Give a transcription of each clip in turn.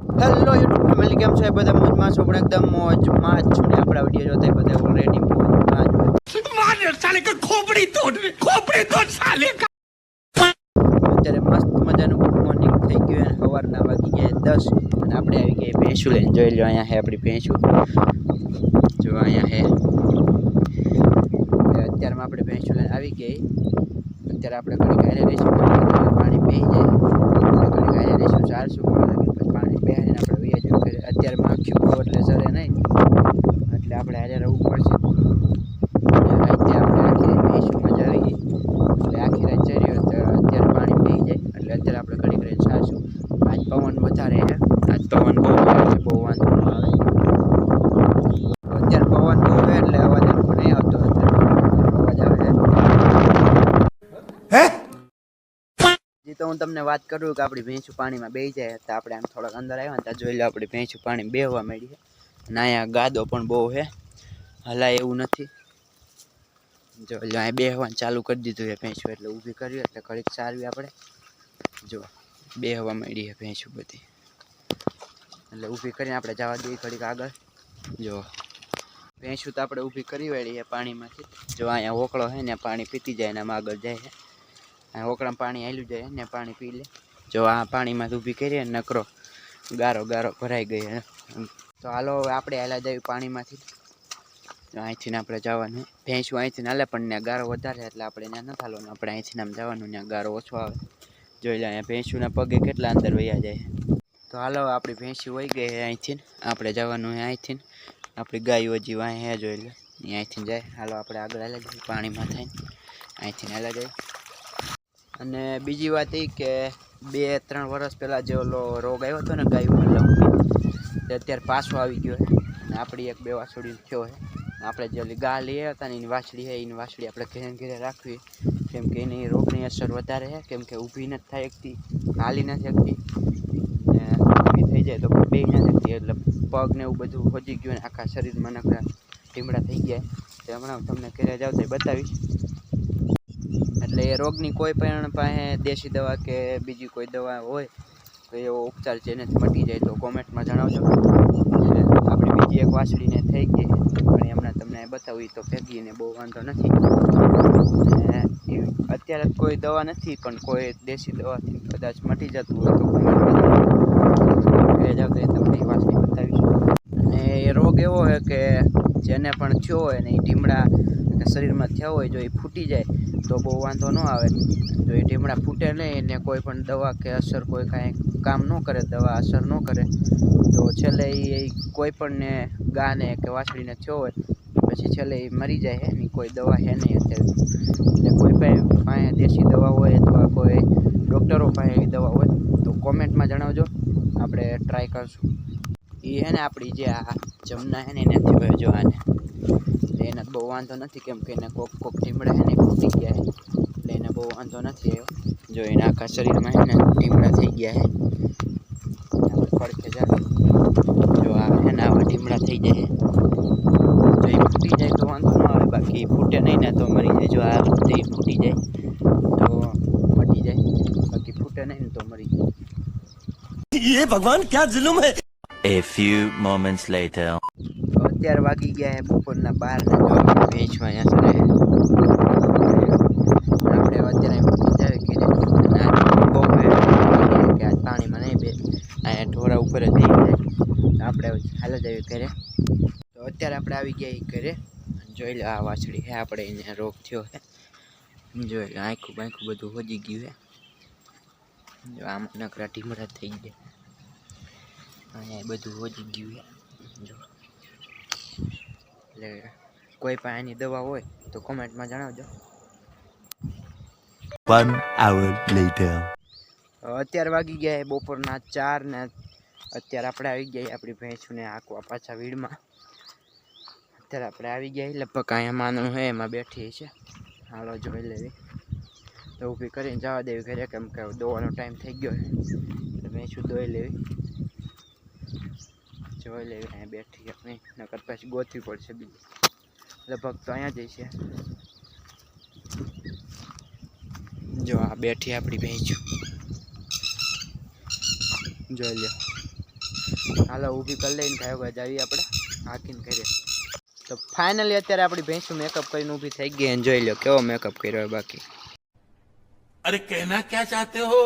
Hello YouTube family, કેમ છો? બધા મોજમાં છો? પણ એકદમ મોજમાં જ છું ને આપણા વિડીયો જોતા બધા ઓલરેડી મોજમાં જ હોય. મારે સાલે કે ખોપડી તોડ સાલે કા. અત્યારે મસ્ત મજાનું ગુડ મોર્નિંગ થઈ ગયું અને સવારના વાગી ગયા 10 અને આપણે આવી ગયા ભેંસું લઈને. જોઈ લો, અહીંયા હે આપણી ભેંસું. જો અહીંયા હે. અત્યારમાં આપણે ભેંસું લઈને આવી ગઈ. અત્યારે આપણે ઘણી ગાયરે રહીશું, પાણી બેસી જાય ઘણી ગાયરે રહીશું, ચારશું પાણી બેસીને આપણે વૈયા જવું. અત્યારે માખ્યું બહુ એટલે સરે નહીં, એટલે આપણે હારે રહેવું પડશે. રાતે આપણે આખી રાત ભેંસું મજા આવી ગઈ એટલે આખી રાત ચર્યો તો અત્યારે પાણી બેસી જાય એટલે અત્યારે આપણે ઘડી ઘડી ચારશું. આજ પવન વધારે છે, આજ પવન બહુ એટલે બહુ વાંધો ન આવે. અત્યારે પવન બહુ છે એટલે અવાજ આપણો નહીં આવતો, અવાજ આવે છે. તો હું તમને વાત કરું કે આપણી ભેંસું પાણીમાં બેસી જાય તો આપણે આમ થોડાક અંદર આવ્યા ને ત્યાં જોઈ લો આપણી ભેંસું પાણી બેહવા માંડી છે. અને અહીંયા ગાદો પણ બહુ છે, હલાય એવું નથી. જો અહીંયા બેહવાનું ચાલુ કરી દીધું છે ભેંસું, એટલે ઊભી કર્યું એટલે ઘડીક સારવી આપણે. જો બેહવા માંડી છે ભેંસું બધી, એટલે ઊભી કરીને આપણે જવા દઈએ ઘડીક આગળ. જો ભેંસું તો આપણે ઊભી કરી વાળી છે પાણીમાંથી. જો અહીંયા ઓકળો છે ને પાણી પીતી જાય ને આમ આગળ જાય છે. ઓકળામાં પાણી હાલ્યું જાય ને પાણી પી લે. જો આ પાણીમાં ઊભી કરીએ નકરો ગારો ગારો ભરાઈ ગઈ. તો હાલો હવે આપણે હાલા જઈએ પાણીમાંથી. અહીંથી આપણે જવાનું ભેંસું અહીંથી હાલે પણ ત્યાં ગારો વધારે એટલે આપણે ત્યાં નથી હાલવાનું. આપણે અહીંથી આમ જવાનું, ત્યાં ગારો ઓછો આવે. જોઈ લે અહીંયા ભેંસુના પગે કેટલા અંદર વયા જાય. તો હાલો આપણી ભેંસું વહી ગઈ અહીંથી, આપણે જવાનું અહીંથી. આપણી ગાયો હજી વાંહે હે, જોઈ લે અહીંથી જાય. હાલો આપણે આગળ હાલા જઈએ પાણીમાં થઈને, અહીંથી હાલા જાય. અને બીજી વાત એ કે 2-3 વર્ષ પહેલાં જે ઓલો રોગ આવ્યો હતો ને ગાયું, તે અત્યારે પાછો આવી ગયો છે. અને આપણી 1-2 વાછડી થયો છે. આપણે જે ઓલી ગા લઈ આવ્યા હતા ને એની વાછડી છે, એની વાછડી આપણે ઘેરે ઘેરે રાખવી, કેમ કે એની રોગની અસર વધારે છે. કેમ કે ઊભી નથી થઈ શકતી, હાલી નથી શકતી, ને ઊભી થઈ જાય તો બેસી નથી શકતી, એટલે પગ ને એવું બધું હોજી ગયું ને આખા શરીરમાં નકરા ટીમડા થઈ ગયા. તો હમણાં તમને ઘરે જાવ તો બતાવીશ. એટલે એ રોગની કોઈ પણ પાસે દેશી દવા કે બીજી કોઈ દવા હોય તો એવો ઉપચાર જેનેથી મટી જાય તો કોમેન્ટમાં જણાવજો. આપણી બીજી એક વાછડીને થઈ ગઈ પણ હમણાં તમને બતાવી તો ભેગીને બહુ વાંધો નથી. અત્યારે કોઈ દવા નથી, પણ કોઈ દેશી દવાથી કદાચ મટી જતું હોય તો કોમેન્ટમાં જણાવજો. તમને એ વાછડી બતાવીશ. અને એ રોગ એવો છે કે જેને પણ થયો હોય ને એ ટીમડા શરીરમાં થયા હોય, જો એ ફૂટી જાય તો બહુ વાંધો ન આવે. જો એ ટીમડા ફૂટે નહીં એને કોઈ પણ દવા કે અસર કોઈ કાંઈ કામ ન કરે, દવા અસર ન કરે, તો છેલ્લે એ કોઈ પણને ગાને કે વાછડીને થયો હોય પછી છેલ્લે એ મરી જાય છે. એની કોઈ દવા છે નહીં અત્યારે. એટલે કોઈ પાસે દેશી દવા હોય અથવા કોઈ ડૉક્ટરો પાસે એવી દવા હોય તો કોમેન્ટમાં જણાવજો, આપણે ટ્રાય કરશું. એ છે ને આપણી જે આ જમના છે ને એનાથી હોય, જો આને એને બહુ વાંધો નથી, કેમ કે એને કોક ટીમડા છે ને ફૂટી ગયા છે, એટલે એને બહુ વાંધો નથી આવ્યો. જો એના આખા શરીરમાં છે ને ટીમડા થઈ ગયા છે. પડખે જાય જો આ છે ને આવા ટીમડા થઈ જાય. જો એ ફૂટી જાય તો વાંધો ન આવે, બાકી ફૂટે નહીં ને તો મરી જાય. જો આ ફૂટે ફૂટી જાય તો મટી જાય, બાકી ફૂટે નહીં ને તો મરી જાય. ये भगवान क्या जुल्म है. A few moments later. અત્યારે વાગી ગયા છે બપોરના 12 ને જો ભેંસમાં અહીંયા સરે આપણે અત્યારે મૂકી જાય કે બહુ કે આજ પાણીમાં નહીં બે અહીંયા ઢોરા ઉપર જ થઈ જાય. આપણે હાલ જ આવી ઘરે. તો અત્યારે આપણે આવી ગયા ઘરે. જોઈ લો આ વાછડી છે આપણે, એને રોગ થયો છે. જોઈ લો આખું બાંખું બધું હોજી ગયું છે. જો આમાં નકરા ટીમડા થઈ ગયા, અહીંયા બધું હોજી ગયું છે. જો એટલે કોઈ પણ આની દવા હોય તો કોમેન્ટમાં જણાવજો. 1 hour later. અત્યારે વાગી ગયા બપોરના 4 ને અત્યારે આપણે આવી ગયા આપણી ભેંસુને આંકવા પાછા વીડમાં. અત્યારે આપણે આવી ગયા લગભગ અહીંયા માનું છે એમાં બેઠી છે. હાલો જોઈ લેવી તો ઊભી કરીને જવા દેવી ઘરે, કેમ કે દોવાનો ટાઈમ થઈ ગયો છે એટલે ભેંસું દોઈ લેવી. જોઈ લેવી અહીંયા બેઠી આપણે, નકર પછી ગોતવી પડશે બીજી. લગભગ તો અહીંયા જ છે. જો આ બેઠી આપણી ભેંસું, જોઈ લો હાલો ઊભી કરી લઈને ખાયો ભાઈ જાવી આપણે હાકીને કરીએ તો ફાઇનલી અત્યારે આપણી ભેંસું મેકઅપ કરીને ઊભી થઈ ગઈ અને જોઈ લો કેવો મેકઅપ કર્યો બાકી अरे कहना क्या चाहते हो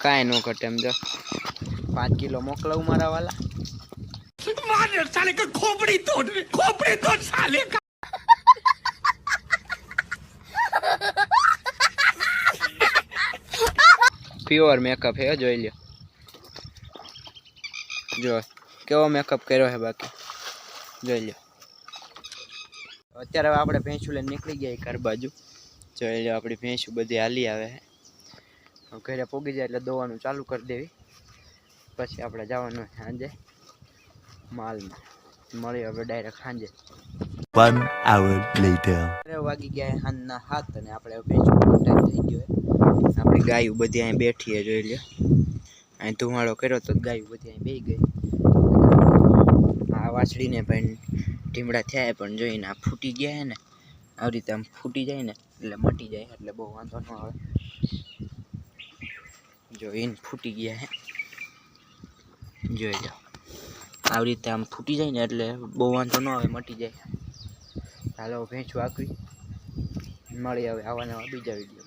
કાંઈ ન ઘટે એમ જો 5 કિલો મોકલાવું મારા વાલા मार साले का खोपड़ी तोड़ साले का પ્યોર મેકઅપ હે જોઈ લ્યો જો કેવો મેકઅપ કર્યો હે બાકી જોઈ લ્યો અત્યારે આપણે ભેંસું લઈને નીકળી ગયા ઘર બાજુ જોઈ લ્યો આપણી ભેંસું બધી હાલી આવે છે ઘરે પોગી જાય એટલે દોવાનું ચાલુ કરી દેવી પછી આપણે જવાનું સાંજે માલમાં મળી હવે ડાયરેક્ટ સાંજે 1 hour later. વાગી ગયા સાંજના 7 અને આપણે ભેંસું ટાઈમ થઈ ગયો આપણી ગાયું બધી અહીં બેઠી છે જોઈ લ્યો અહીં ધુમાડો કર્યો તો ગાયું બધી અહીં બેસી ગઈ આ વાછડીને ભાઈ ઢીમડા થયા પણ જોઈને આ ફૂટી ગયા ને આવી રીતે આમ ફૂટી જાય ને એટલે મટી જાય એટલે બહુ વાંધો ન આવે જો એને ફૂટી ગયા હે જોઈ જાઓ આવી રીતે આમ ફૂટી જાય ને એટલે બહુ વાંધો ન આવે મટી જાય હાલો ભેંસું આકવી મળી આવે આવા નવા બીજા વિડીયો